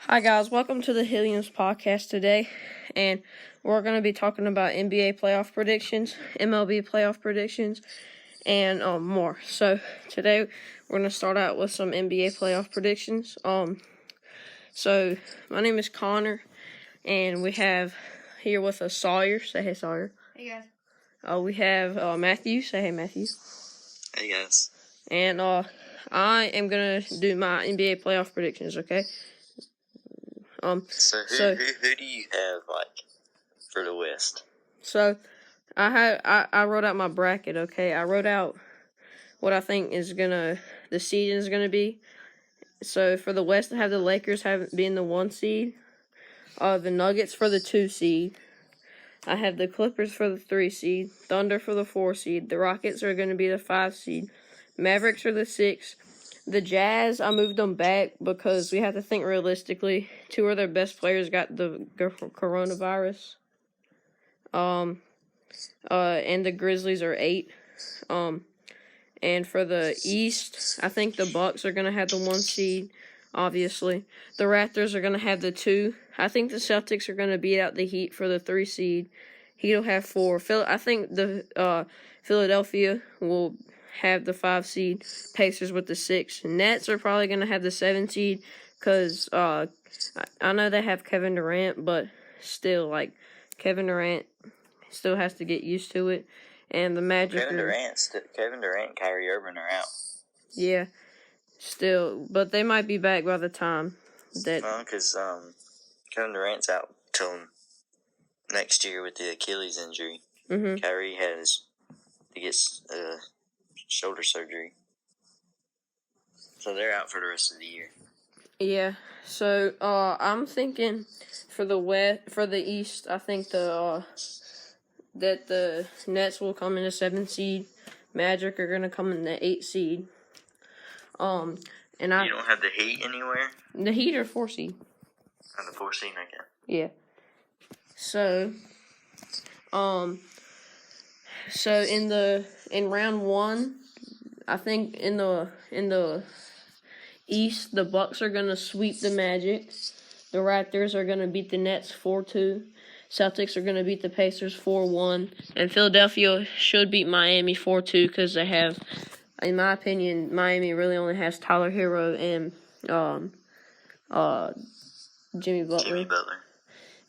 Hi guys, welcome to the Hilliams podcast today, and we're going to be talking about NBA playoff predictions, MLB playoff predictions, and more. So today we're going to start out with some NBA playoff predictions. So my name is Connor, and we have here with us Sawyer. Say hey, Sawyer. Hey guys. We have Matthew. Say hey, Matthew. Hey guys. And I am going to do my NBA playoff predictions. Okay. So who do you have for the West? So I wrote out my bracket, okay? I wrote out what I think the season is gonna be. So for the West, I have the Lakers being the 1 seed, the Nuggets for the 2 seed. I have the Clippers for the 3 seed, Thunder for the 4 seed. The Rockets are gonna be the 5 seed, Mavericks are the 6. The Jazz, I moved them back because we have to think realistically. 2 of their best players got the coronavirus. And the Grizzlies are 8. And for the East, I think the Bucks are gonna have the 1 seed, obviously. The Raptors are gonna have the 2. I think the Celtics are gonna beat out the Heat for the 3 seed. Heat will have 4. I think the Philadelphia will have the 5 seed. Pacers with the 6. Nets are probably gonna have the 7 seed because I know they have Kevin Durant, but still, Kevin Durant still has to get used to it. And the Magic Kevin Durant and Kyrie Irving are out. Yeah, still. But they might be back by the time that... because Kevin Durant's out till next year with the Achilles injury. Mm-hmm. Kyrie gets shoulder surgery. So they're out for the rest of the year. Yeah, so I'm thinking for the East, I think that the Nets will come in the 7 seed. Magic are gonna come in the 8 seed. And you don't have the Heat anywhere? The Heat are 4 seed. Oh, the 4 seed, okay. Yeah. So in round 1, I think in the East, the Bucks are gonna sweep the Magic. The Raptors are gonna beat the Nets 4-2. Celtics are gonna beat the Pacers 4-1, and Philadelphia should beat Miami 4-2 because they have, in my opinion, Miami really only has Tyler Hero and Jimmy Butler.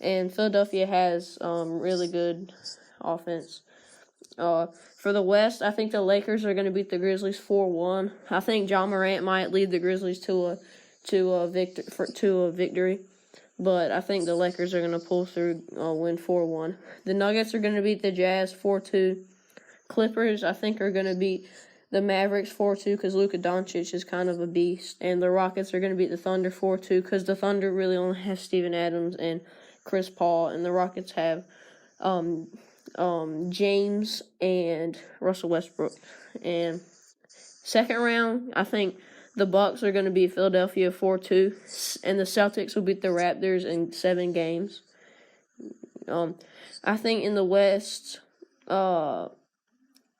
And Philadelphia has really good offense. For the West, I think the Lakers are going to beat the Grizzlies 4-1. I think John Morant might lead the Grizzlies to a victory, but I think the Lakers are going to pull through, win 4-1. The Nuggets are going to beat the Jazz 4-2. Clippers, I think, are going to beat the Mavericks 4-2 because Luka Doncic is kind of a beast, and the Rockets are going to beat the Thunder 4-2 because the Thunder really only has Steven Adams and Chris Paul, and the Rockets have James and Russell Westbrook. And second round, I think the Bucks are going to beat Philadelphia 4-2, and the Celtics will beat the Raptors in 7 games. I think in the West, for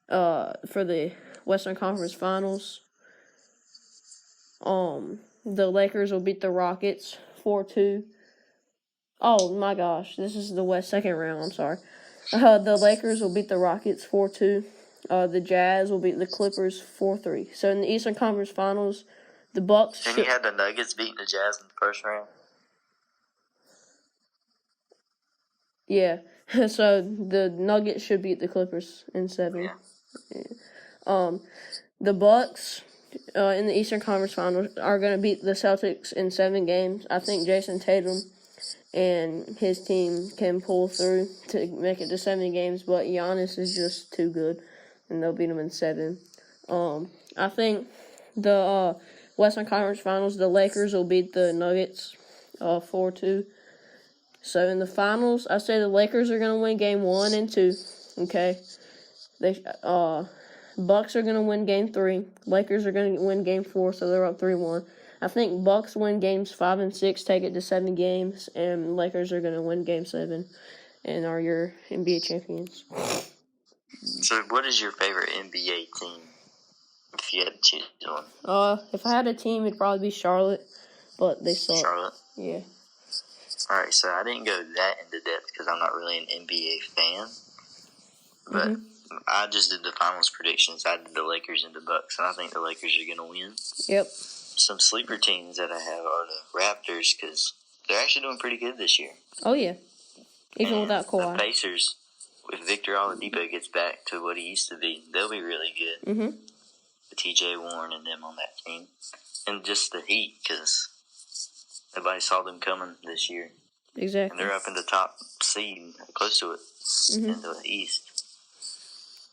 the Western Conference Finals, the Lakers will beat the Rockets 4-2. Oh my gosh, this is the West second round. I'm sorry. The Lakers will beat the Rockets 4-2. The Jazz will beat the Clippers 4-3. So in the Eastern Conference Finals, the Bucks. And you had the Nuggets beating the Jazz in the first round. Yeah. So the Nuggets should beat the Clippers in 7. Yeah. The Bucks in the Eastern Conference Finals are going to beat the Celtics in 7 games. I think Jason Tatum and his team can pull through to make it to 7 games, but Giannis is just too good, and they'll beat him in 7. I think the Western Conference Finals, the Lakers will beat the Nuggets 4-2. So in the finals, I say the Lakers are going to win game 1 and 2, okay? Bucks are going to win game 3. Lakers are going to win game 4, so they're up 3-1. I think Bucks win games 5 and 6, take it to 7 games, and Lakers are going to win game 7 and are your NBA champions. So what is your favorite NBA team, if you had to choose one? If I had a team, it'd probably be Charlotte. but they suck. Charlotte? Yeah. Alright, so I didn't go that into depth because I'm not really an NBA fan. But I just did the finals predictions. I did the Lakers and the Bucks, and I think the Lakers are going to win. Yep. Some sleeper teams that I have are the Raptors because they're actually doing pretty good this year. Oh, yeah. Even and without Kawhi. The Pacers, if Victor Oladipo gets back to what he used to be, they'll be really good. Mm-hmm. The T.J. Warren and them on that team. And just the Heat because nobody saw them coming this year. Exactly. And they're up in the top seed, close to it, in the East.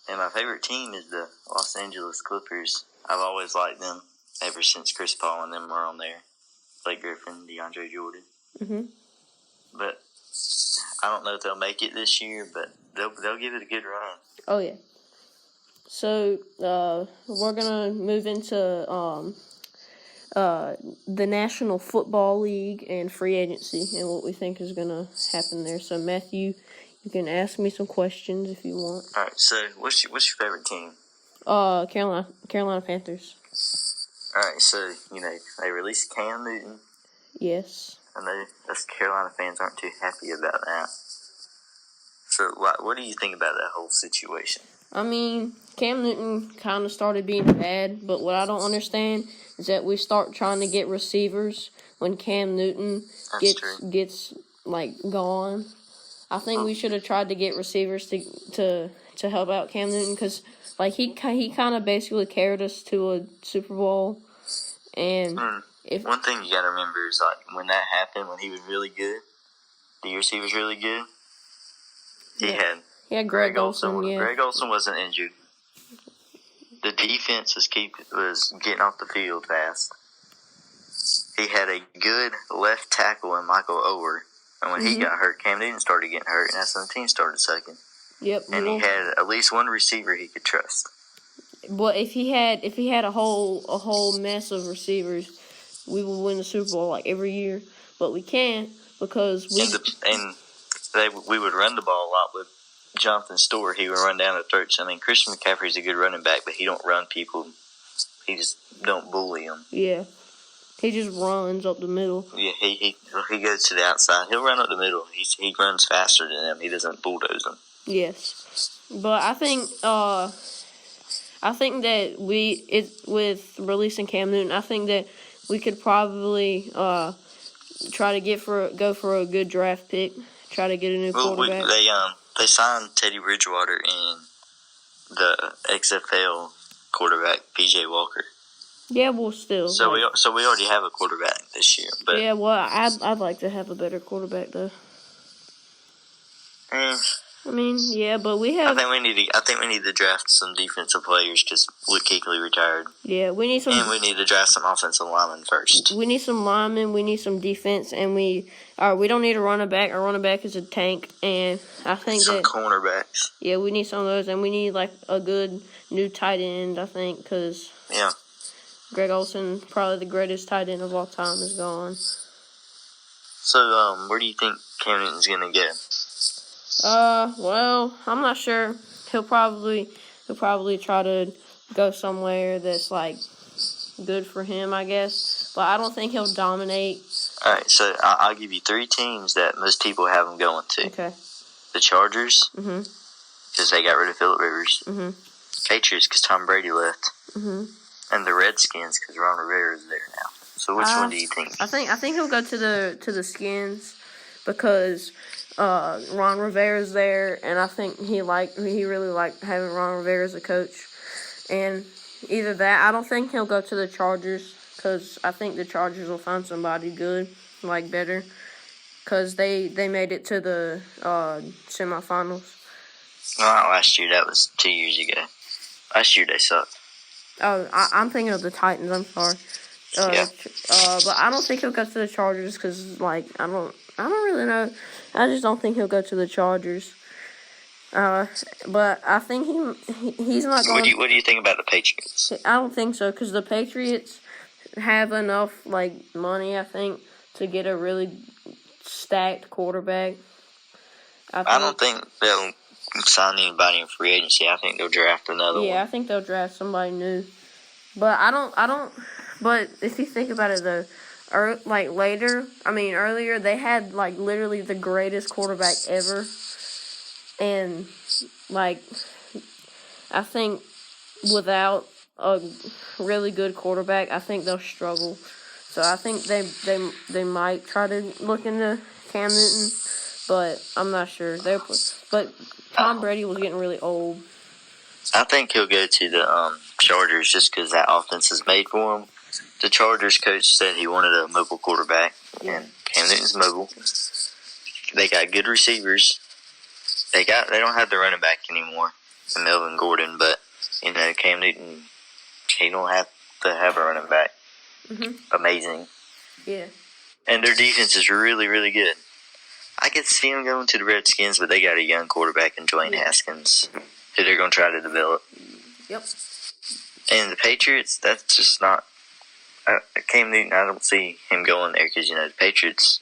And my favorite team is the Los Angeles Clippers. I've always liked them ever since Chris Paul and them were on there. Blake Griffin, DeAndre Jordan. Mm-hmm. But I don't know if they'll make it this year, but they'll give it a good run. Oh, yeah. So, we're going to move into the National Football League and free agency and what we think is going to happen there. So, Matthew, you can ask me some questions if you want. All right, so what's your favorite team? Carolina Panthers. All right, so, they released Cam Newton. Yes. I know us Carolina fans aren't too happy about that. So, what do you think about that whole situation? I mean, Cam Newton kind of started being bad, but what I don't understand is that we start trying to get receivers when Cam Newton gets gone. I think we should have tried to get receivers to help out Cam Newton because he kind of basically carried us to a Super Bowl. And one thing you got to remember is when that happened, when he was really good, the years he was really good, he had Greg Olsen. Yeah, Greg Olsen wasn't injured. The defense was getting off the field fast. He had a good left tackle in Michael Oher. And when he got hurt, Cam Newton started getting hurt, and that's when the team started sucking. Yep. And he had at least one receiver he could trust. But if he had a whole mess of receivers, we would win the Super Bowl every year. But we can't because we would run the ball a lot with Jonathan Stewart. He would run down the throats. I mean, Christian McCaffrey's a good running back, but he don't run people. He just don't bully them. Yeah. He just runs up the middle. Yeah, he goes to the outside. He'll run up the middle. He runs faster than them. He doesn't bulldoze them. Yes, but I think that with releasing Cam Newton, I think that we could probably try to go for a good draft pick. Try to get a new quarterback. They signed Teddy Bridgewater and the XFL quarterback PJ Walker. Yeah, well, still. So we already have a quarterback this year, but yeah, well, I'd like to have a better quarterback though. I mean, yeah, but we have. I think we need to draft some defensive players because Luke Kuechly retired. Yeah, we need some. And we need to draft some offensive linemen first. We need some linemen. We need some defense, and we don't need a running back. Our running back is a tank, and I think some cornerbacks. Yeah, we need some of those, and we need a good new tight end. I think because Greg Olsen, probably the greatest tight end of all time, is gone. So, where do you think Cam Newton's gonna go? Well, I'm not sure. He'll probably try to go somewhere that's good for him, I guess. But I don't think he'll dominate. All right, so I'll give you 3 teams that most people have him going to. Okay. The Chargers, because they got rid of Phillip Rivers. Patriots, because Tom Brady left. And the Redskins, because Ron Rivera is there now. So which one do you think? I think he'll go to the Skins because Ron Rivera's there, and I think he really liked having Ron Rivera as a coach. And either that, I don't think he'll go to the Chargers because I think the Chargers will find somebody good, better, because they made it to the semifinals. Not last year. That was 2 years ago. Last year they sucked. Oh, I'm thinking of the Titans. I'm sorry. But I don't think he'll go to the Chargers because, I don't really know. I just don't think he'll go to the Chargers. But I think he's not going. What do you think about the Patriots? I don't think so because the Patriots have enough money, I think, to get a really stacked quarterback. I don't think they'll sign anybody in free agency. I think they'll draft another one. Yeah, I think they'll draft somebody new. But I don't. But if you think about it though, earlier, they had like literally the greatest quarterback ever, and like I think without a really good quarterback, I think they'll struggle. So I think they might try to look into Cam Newton, but I'm not sure. But Tom Brady was getting really old. I think he'll go to the Chargers just because that offense is made for him. The Chargers coach said he wanted a mobile quarterback, and Cam Newton's mobile. They got good receivers. They don't have the running back anymore, Melvin Gordon, but Cam Newton, he don't have to have a running back. Mm-hmm. Amazing. Yeah. And their defense is really, really good. I could see them going to the Redskins, but they got a young quarterback in Dwayne Haskins who they're going to try to develop. Yep. And the Patriots, that's just not Cam Newton. I don't see him going there because the Patriots.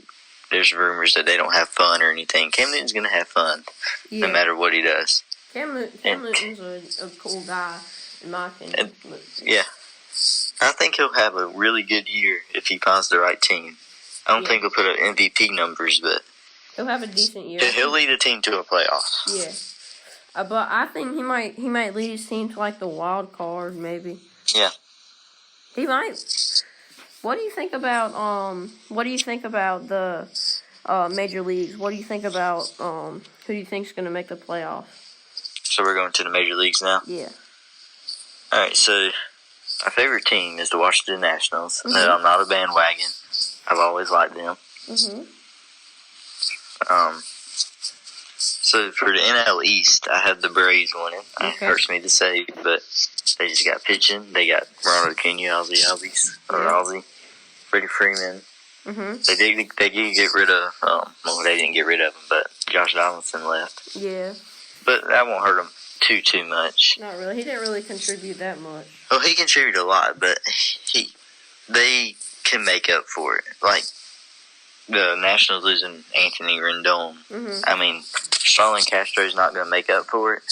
There's rumors that they don't have fun or anything. Cam Newton's going to have fun no matter what he does. Cam Newton's a cool guy, in my opinion. Yeah. I think he'll have a really good year if he finds the right team. I don't think he'll put up MVP numbers, but he'll have a decent year. He'll lead a team to a playoff. Yeah. But I think he might lead his team to like the wild card, maybe. Yeah. He might. What do you think about the major leagues? What do you think about who do you think's going to make the playoffs? So we're going to the major leagues now? Yeah. All right, so my favorite team is the Washington Nationals. Mm-hmm. No, I'm not a bandwagon. I've always liked them. Mm-hmm. So for the NL East, I have the Braves winning. It hurts me to say, but they just got pitching. They got Ronald Acuna, Ozzie, Freddie Freeman. Mm-hmm. They did get rid of. They didn't get rid of him, but Josh Donaldson left. Yeah. But that won't hurt him too much. Not really. He didn't really contribute that much. Well, he contributed a lot, but they can make up for it. Like the Nationals losing Anthony Rendon. Mm-hmm. I mean, Starlin Castro's not going to make up for it,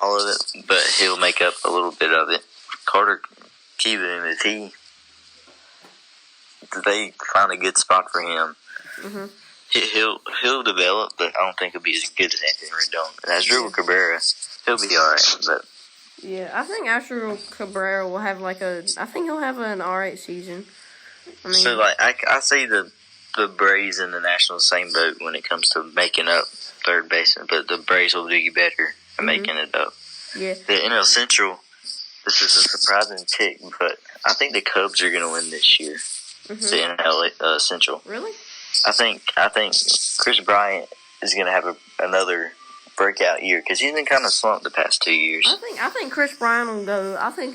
all of it, but he'll make up a little bit of it. Carter Kieboom, if they find a good spot for him, mm-hmm. he'll develop, but I don't think he'll be as good as Anthony Rendon. And as Drew Cabrera, he'll be all right, but. Yeah, I think Asher Cabrera will have I think he'll have an alright season. I mean, so I see the Braves and the Nationals same boat when it comes to making up third baseman, but the Braves will do you better at making it up. Yeah. The NL Central, this is a surprising pick, but I think the Cubs are going to win this year. Mm-hmm. The NL Central. Really? I think Chris Bryant is going to have another breakout year because he's been kind of slumped the past 2 years. I think Chris Bryant will go. I think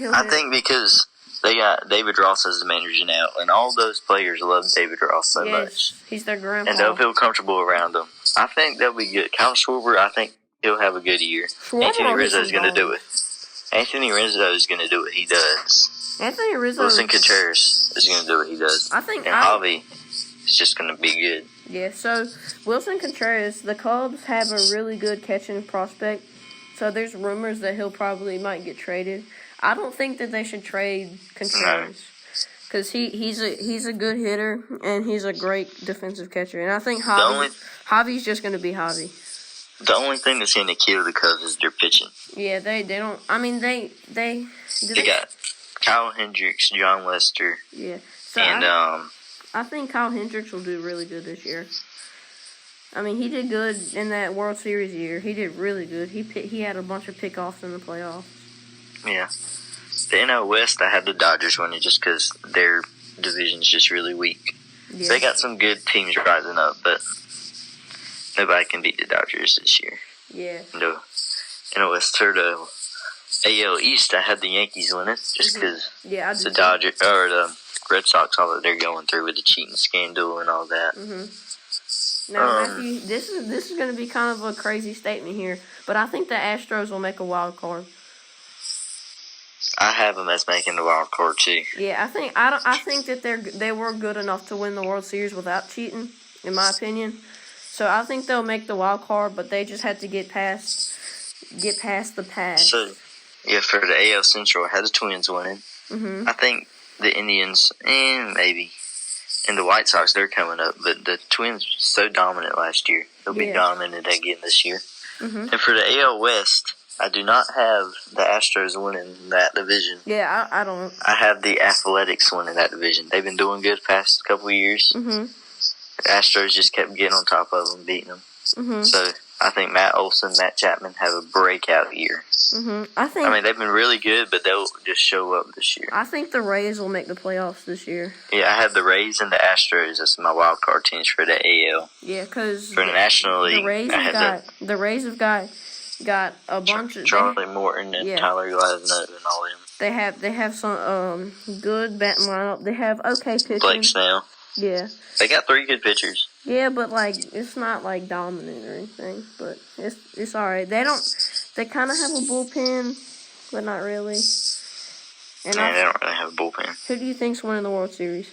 because they got David Ross as the manager now, and all those players love David Ross so much. He's their grandpa. And they'll feel comfortable around him. I think they'll be good. Kyle Schwarber, I think he'll have a good year. Anthony Rizzo is going to do it. Anthony Rizzo is going to do what he does. Anthony Rizzo. Wilson Contreras is going to do what he does. I think. And Javi is just going to be good. Yeah, so Wilson Contreras, the Cubs have a really good catching prospect. So there's rumors that he'll probably might get traded. I don't think that they should trade Contreras because he's a good hitter and he's a great defensive catcher. And I think Javi's just going to be Javi. The only thing that's going to kill the Cubs is their pitching. Yeah, they don't. I mean, they got Kyle Hendricks, John Lester. Yeah, so and I think Kyle Hendricks will do really good this year. I mean, he did good in that World Series year. He did really good. He had a bunch of pickoffs in the playoffs. Yeah. The NL West, I had the Dodgers winning just because their division's just really weak. Yeah. They got some good teams rising up, but nobody can beat the Dodgers this year. Yeah. No. NL West, the AL East, I had the Yankees winning just because the Dodgers or the Red Sox, all that they're going through with the cheating scandal and all that. Mm-hmm. Now, Matthew, this is going to be kind of a crazy statement here, but I think the Astros will make a wild card. I have them as making the wild card too. Yeah, I think that they were good enough to win the World Series without cheating, in my opinion. So I think they'll make the wild card, but they just have to get past the pass. So, yeah, for the AL Central, I had the Twins winning. Mm-hmm. I think the Indians, maybe. And the White Sox, they're coming up, but the Twins were so dominant last year. They'll be dominant again this year. Mm-hmm. And for the AL West, I do not have the Astros winning that division. Yeah, I don't. I have the Athletics winning that division. They've been doing good the past couple of years. Mm-hmm. The Astros just kept getting on top of them, beating them. Mm-hmm. So I think Matt Olson, Matt Chapman have a breakout year. Mm-hmm. I mean, they've been really good, but they'll just show up this year. I think the Rays will make the playoffs this year. Yeah, I have the Rays and the Astros as my wild card teams for the AL. Yeah, because for the National League, the Rays have got a bunch of Charlie Morton and Tyler Glasnow and all them. They have some good batting lineup. They have okay pitching. Blake Snell. Yeah. They got 3 good pitchers. Yeah, but like it's not like dominant or anything. But it's all right. They kind of have a bullpen, but not really. And they don't really have a bullpen. Who do you think's winning the World Series?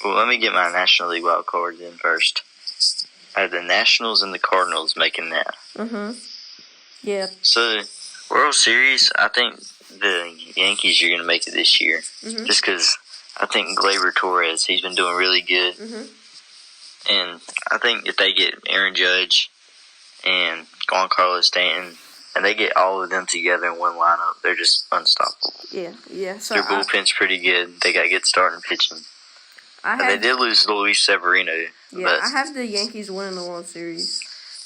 Well, let me get my National League wild cards in first. I have the Nationals and the Cardinals making that. Mm-hmm. Yeah. So, World Series, I think the Yankees are going to make it this year. Mm-hmm. Just because I think Gleyber Torres, he's been doing really good. Mm-hmm. And I think if they get Aaron Judge and Giancarlo Stanton, and they get all of them together in one lineup, they're just unstoppable. Yeah. So their bullpen's pretty good. They got good starting pitching. They did lose Luis Severino. Yeah, but I have the Yankees winning the World Series.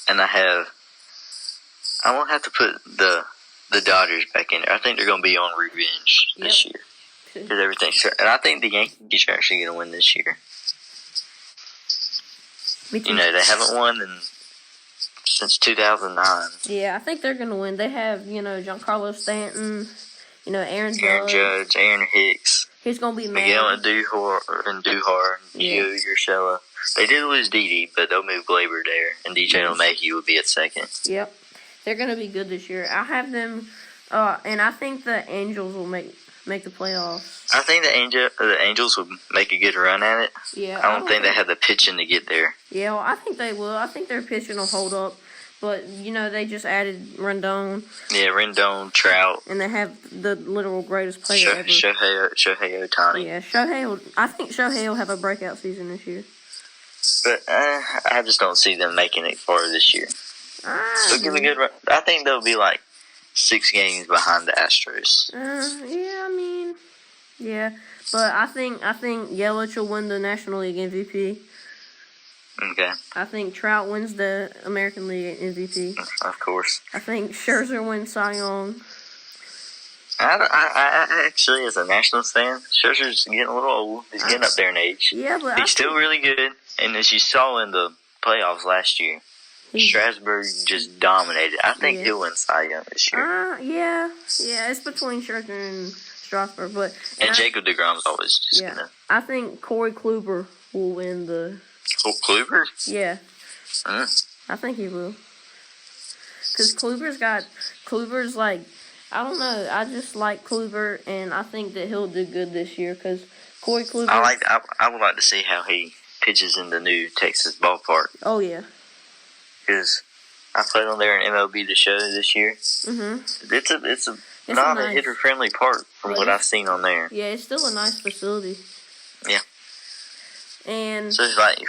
And I won't have to put the Dodgers back in there. I think they're going to be on revenge this year. Because everything's... And I think the Yankees are actually going to win this year. Me too. You know, they haven't won since 2009. Yeah, I think they're going to win. They have, Giancarlo Stanton, Aaron Judge, Aaron Hicks. He's going to be mad. Miguel and Duhar, Gio Urshela. They did lose Didi, but they'll move Gleyber there, and DJ LeMahieu will be at second. Yep. They're going to be good this year. I have them, and I think the Angels will make the playoffs. I think the Angels will make a good run at it. Yeah. I don't think they have the pitching to get there. Yeah, well, I think they will. I think their pitching will hold up. But, they just added Rendon. Yeah, Rendon, Trout. And they have the literal greatest player ever. Shohei Ohtani. Yeah, I think Shohei will have a breakout season this year. But I just don't see them making it far this year. They'll give a good run. I think they'll be like 6 games behind the Astros. Yeah. But I think Yelich will win the National League MVP. Okay. I think Trout wins the American League MVP. Of course. I think Scherzer wins Cy Young. I actually, as a Nationals fan, Scherzer's getting a little old. He's getting up there in age. Yeah, but he's still really good. And as you saw in the playoffs last year, Strasburg just dominated. I think he'll win Cy Young this year. Yeah, it's between Scherzer and Strasburg, and Jacob deGrom's always just gonna. I think Corey Kluber will win the. Kluber? Yeah. I think he will. Because Kluber's like, I don't know. I just like Kluber, and I think that he'll do good this year. Because Corey Kluber. I would like to see how he pitches in the new Texas ballpark. Oh yeah. Because I played on there in MLB The Show this year. Mm-hmm. It's not a hitter friendly park from what I've seen on there. Yeah, it's still a nice facility. Yeah. And so it's like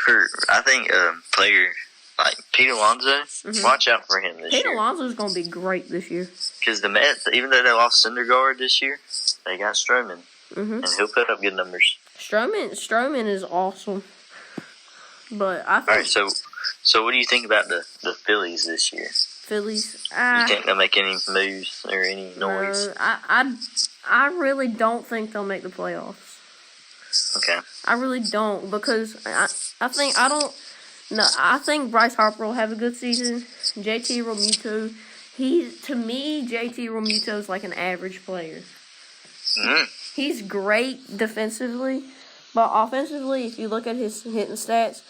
I think player like Pete Alonso, watch out for him this year. Pete Alonso's gonna be great this year. Because the Mets, even though they lost Syndergaard this year, they got Stroman, and he'll put up good numbers. Stroman is awesome. But I think. All right, so what do you think about the Phillies this year? Phillies. You think they'll make any moves or any noise? I really don't think they'll make the playoffs. Okay. I really don't because I think Bryce Harper will have a good season. JT Realmuto, to me, JT Realmuto is like an average player. He's great defensively, but offensively, if you look at his hitting stats,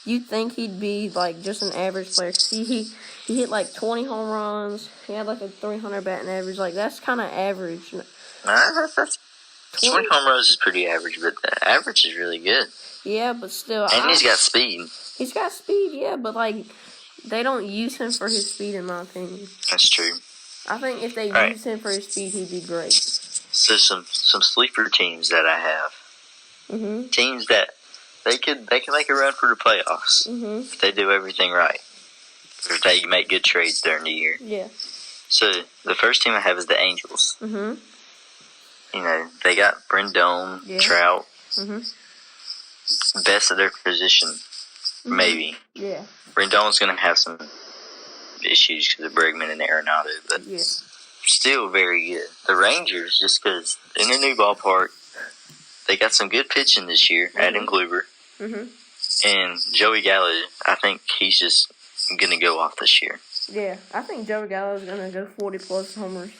you'd think he'd be like just an average player. He hit like 20 home runs. He had like a 300 batting average. Like that's kind of average. 20 home runs is pretty average, but the average is really good. Yeah, but still. And he's got speed. He's got speed, yeah, but like they don't use him for his speed, in my opinion. That's true. I think if they used him for his speed, he'd be great. So some sleeper teams that I have. Teams that they can make a run for the playoffs if they do everything right. If they make good trades during the year. Yeah. So the first team I have is the Angels. You know, they got Rendon, Trout, best of their position, maybe. Yeah. Rendon's going to have some issues because of Bregman and Arenado, but still very good. The Rangers, just because in their new ballpark, they got some good pitching this year. Adam Kluber and Joey Gallo. I think he's just going to go off this year. Yeah, I think Joey Gallo is going to go 40-plus homers.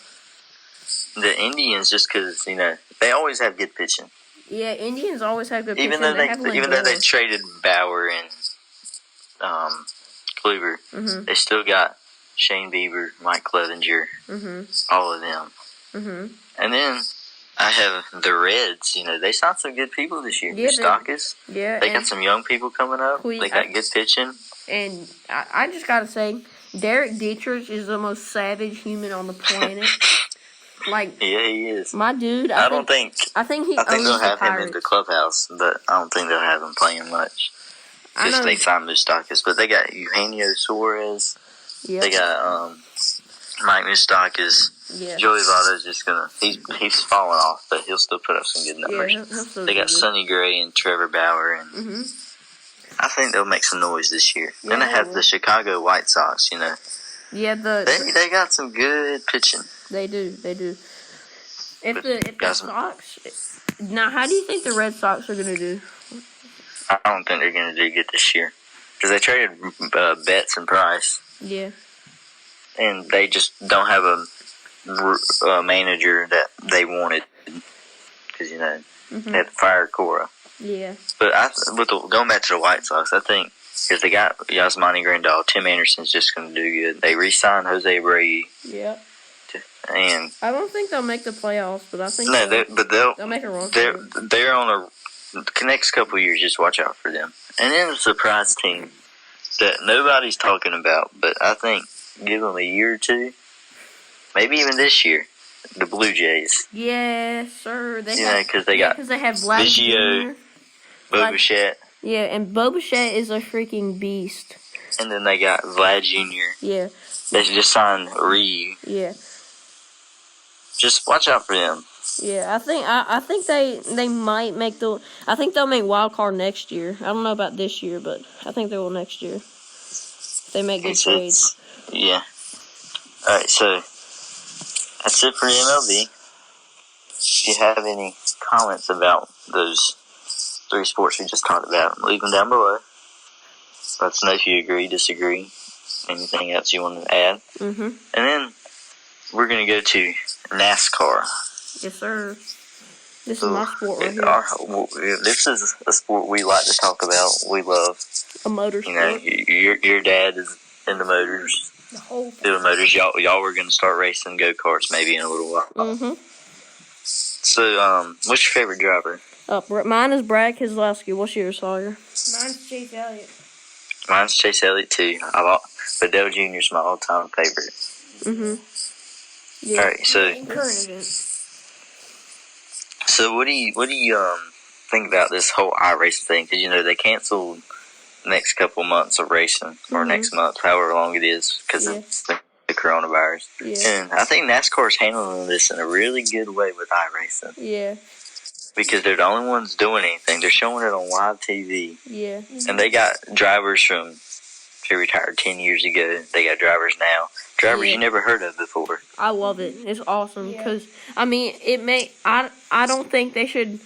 The Indians, just because, you know, they always have good pitching. Yeah, Indians always have good pitching. Even though they traded Bauer and Kluber, they still got Shane Bieber, Mike Clevenger, all of them. And then I have the Reds. You know, they signed some good people this year. Yeah, Moustakis. Yeah. They got some young people coming up. They got good pitching. And I just got to say, Derek Dietrich is the most savage human on the planet. Like, yeah, he is. My dude, I think they'll have him in the clubhouse, but I don't think they'll have him playing much. Just they signed Moustakis, but they got Eugenio Suarez. Yep. They got Mike Moustakis. Yeah. Joey Votto's just he's falling off, but he'll still put up some good numbers. Yeah, they got Sonny Gray and Trevor Bauer, and I think they'll make some noise this year. Yeah, then they have the Chicago White Sox. You know. Yeah, they got some good pitching. They do. If the Sox, now, how do you think the Red Sox are going to do? I don't think they're going to do good this year because they traded Betts and Price. Yeah. And they just don't have a manager that they wanted because, you know, they had to fire Cora. Yeah. But going back to the White Sox, I think because they got Yasmani Grandal, Tim Anderson's just going to do good. They re-signed Jose Abreu. Yeah. And I don't think they'll make the playoffs, but I think they'll make a run. They're on the next couple of years. Just watch out for them. And then a surprise team that nobody's talking about, but I think give them a year or two, maybe even this year, the Blue Jays. Yes, sir. Because they have Vlad Biggio, Bo Bichette. Yeah, and Bo Bichette is a freaking beast. And then they got Vlad Jr. Yeah. They just signed Ryu. Yeah. Just watch out for them. Yeah, I think they might make I think they'll make wild card next year. I don't know about this year, but I think they will next year. If they make good trades. Yeah. All right, so that's it for the MLB. If you have any comments about those 3 sports we just talked about, leave them down below. Let us know if you agree, disagree, anything else you want to add. And then we're going to go to NASCAR. Yes, sir. This is my sport right here. This is a sport we like to talk about. We love. A motorsport. You know, your dad is in the motors. The whole thing. Doing motors. Y'all were going to start racing go-karts maybe in a little while. So, what's your favorite driver? Mine is Brad Keselowski. What's yours, Sawyer? Mine's Chase Elliott. Mine's Chase Elliott too. But Dale Jr. is my all-time favorite. Yeah. All right, so In current events. So what do you think about this whole iRacing thing? Because you know they canceled the next couple months of racing or next month, however long it is, because it's the coronavirus. Yeah. And I think NASCAR is handling this in a really good way with iRacing. Yeah. Because they're the only ones doing anything. They're showing it on live TV. Yeah. And they got drivers who retired 10 years ago. They got drivers now. Drivers you never heard of before. I love it. It's awesome because I mean, I don't think they should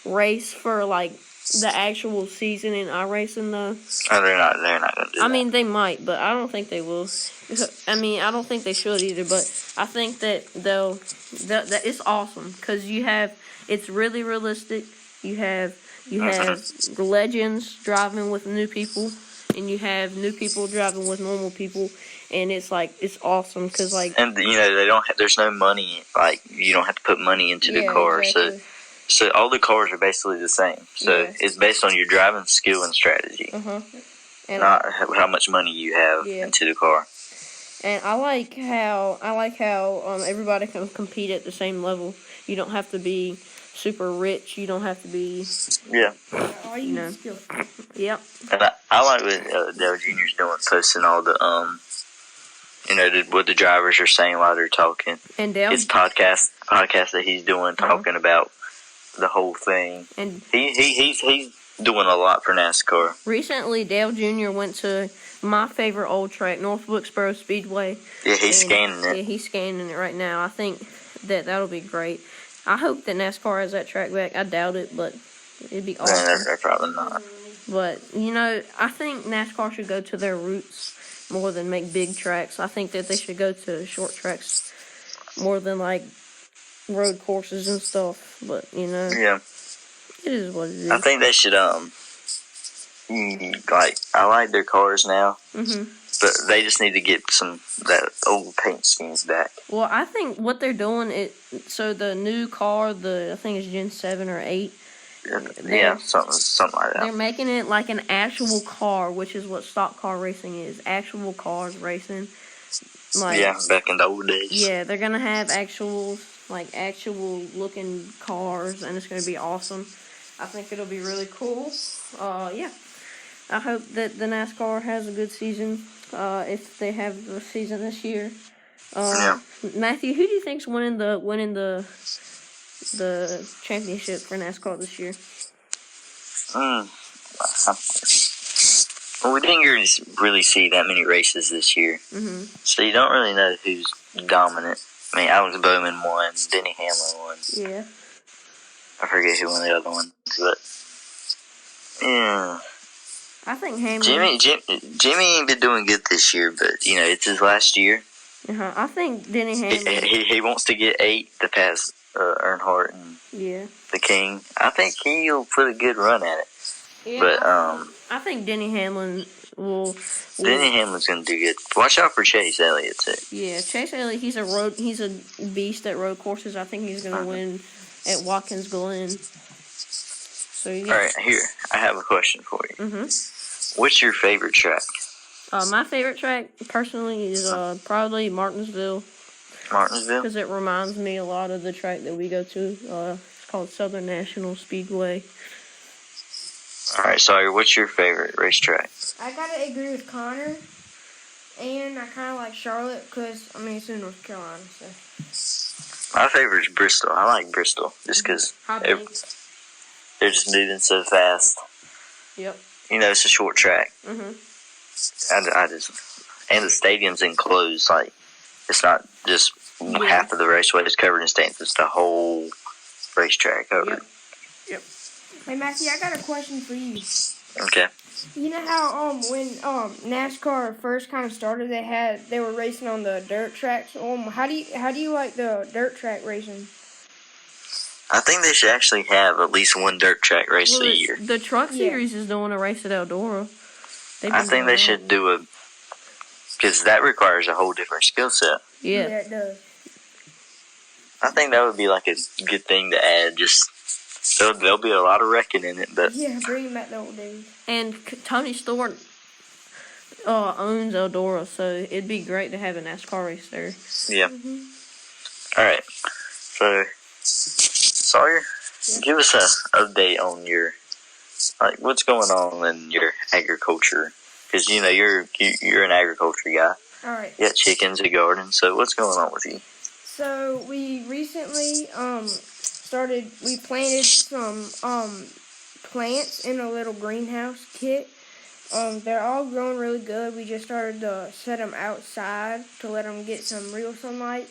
race for like the actual season in iRacing though. Oh, they're not going to do that. I mean, they might, but I don't think they will. I mean, I don't think they should either. But I think that that it's awesome because it's really realistic. You have legends driving with new people, and you have new people driving with normal people. And it's awesome because and you know there's no money, like you don't have to put money into the car, exactly. so all the cars are basically the same. So it's based on your driving skill and strategy, and not how much money you have into the car. And I like how everybody can compete at the same level. You don't have to be super rich. You don't have to be. Yeah. All You know. Yep. And I like what Dale Jr.'s doing, posting all the what the drivers are saying while they're talking. And Dale. His podcast that he's doing, talking about the whole thing. And he's doing a lot for NASCAR. Recently, Dale Jr. went to my favorite old track, North Wilkesboro Speedway. Yeah, he's scanning it. Yeah, he's scanning it right now. I think that'll be great. I hope that NASCAR has that track back. I doubt it, but it'd be awesome. Man, they're probably not. But, I think NASCAR should go to their roots more than make big tracks. I think that they should go to short tracks more than, road courses and stuff. But, Yeah. It is what it is. I think they should, I like their cars now. Mm-hmm. But they just need to get that old paint schemes back. Well, I think what they're doing so the new car, I think it's Gen 7 or 8. Yeah, something like that. They're making it like an actual car, which is what stock car racing is. Actual cars racing. Back in the old days. Yeah, they're going to have actual looking cars, and it's going to be awesome. I think it'll be really cool. Yeah. I hope that the NASCAR has a good season, if they have the season this year. Matthew, who do you think's winning the championship for NASCAR this year? Well, we didn't really see that many races this year, so you don't really know who's dominant. I mean, Alex Bowman won, Denny Hamlin won. Yeah. I forget who won the other one, but yeah. I think Hamlin. Jimmy ain't been doing good this year, but it's his last year. I think Denny Hamlin. He wants to get 8 to pass Earnhardt and the King. I think he'll put a good run at it. Yeah, but I think Denny Hamlin will. Denny Hamlin's gonna do good. Watch out for Chase Elliott too. Yeah, Chase Elliott. He's a beast at road courses. I think he's gonna win at Watkins Glen. So All right, here I have a question for you. What's your favorite track? My favorite track, personally, is probably Martinsville. Martinsville? Because it reminds me a lot of the track that we go to. It's called Southern National Speedway. All right, Sawyer, what's your favorite racetrack? I gotta agree with Connor, and I kind of like Charlotte because it's in North Carolina. So. My favorite is Bristol. I like Bristol just because they're just moving so fast. Yep. It's a short track. And the stadium's enclosed. It's not just half of the raceway is covered in stands. It's the whole racetrack covered. Yep. Hey Matthew, I got a question for you. Okay. You know how when NASCAR first kind of started, they were racing on the dirt tracks. How do you like the dirt track racing? I think they should actually have at least one dirt track race a year. The Truck Series is doing a race at Eldora. I think they should do because that requires a whole different skill set. Yeah, it does. I think that would be like a good thing to add. Just there'll be a lot of wrecking in it, but bring back the old days. And Tony Stewart owns Eldora, so it'd be great to have a NASCAR race there. Yeah. All right. So, Sawyer, give us an update on your what's going on in your agriculture, because you're an agriculture guy. All right. You got chickens, a garden. So what's going on with you? So we recently we planted some plants in a little greenhouse kit. They're all growing really good. We just started to set them outside to let them get some real sunlight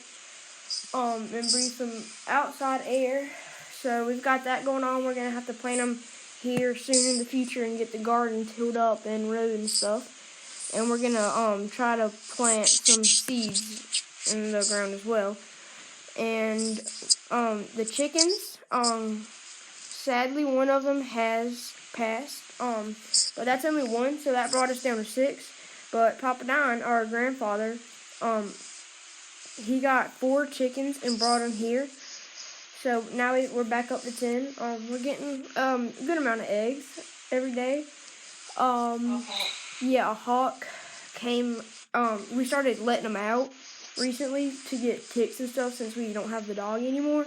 and breathe some outside air. So we've got that going on. We're going to have to plant them here soon in the future and get the garden tilled up and road and stuff. And we're going to try to plant some seeds in the ground as well. And the chickens, sadly one of them has passed. But that's only one, so that brought us down to 6. But Papa Don, our grandfather, he got 4 chickens and brought them here. So now we're back up to 10. We're getting a good amount of eggs every day. Yeah, a hawk came. We started letting them out recently to get ticks and stuff since we don't have the dog anymore.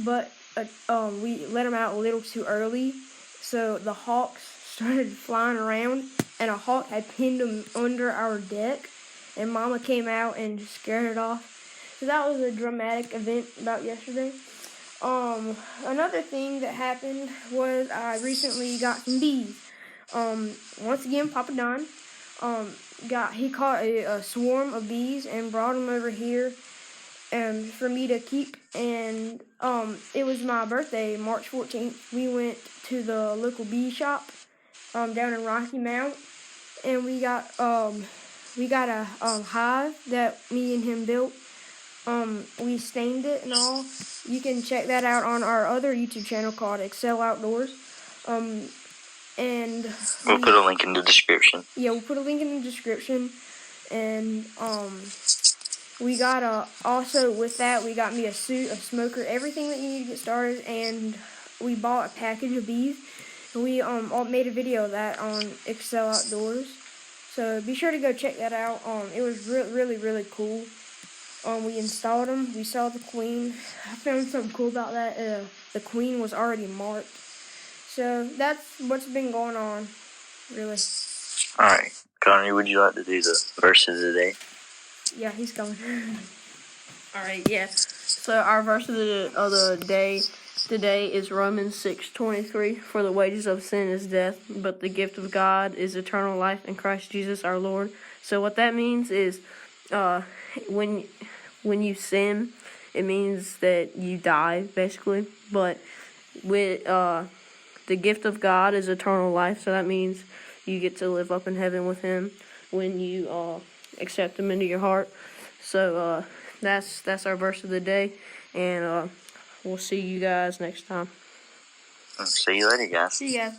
But we let them out a little too early, so the hawks started flying around, and a hawk had pinned them under our deck, and Mama came out and scared it off. So that was a dramatic event about yesterday. Another thing that happened was I recently got some bees. Once again, Papa Don, he caught a swarm of bees and brought them over here, for me to keep. And, it was my birthday, March 14th. We went to the local bee shop, down in Rocky Mount, and we got a hive that me and him built. We stained it and all. You can check that out on our other YouTube channel called Excel Outdoors. And we'll put a link in the description. Yeah, we'll put a link in the description. And we got also with that, we got me a suit, a smoker, everything that you need to get started. And we bought a package of bees. And we all made a video of that on Excel Outdoors. So be sure to go check that out. It was really, really cool. We installed them. We saw the queen. I found something cool about that. The queen was already marked. So that's what's been going on, really. All right, Connie, would you like to do the verse of the day? Yeah, he's coming. All right, yeah. So our verse of the day today is Romans 6:23. For the wages of sin is death, but the gift of God is eternal life in Christ Jesus our Lord. So what that means is, when you sin, it means that you die, basically. But with the gift of God is eternal life, so that means you get to live up in heaven with Him when you accept Him into your heart. So that's our verse of the day, and we'll see you guys next time. See you later, guys. See you guys.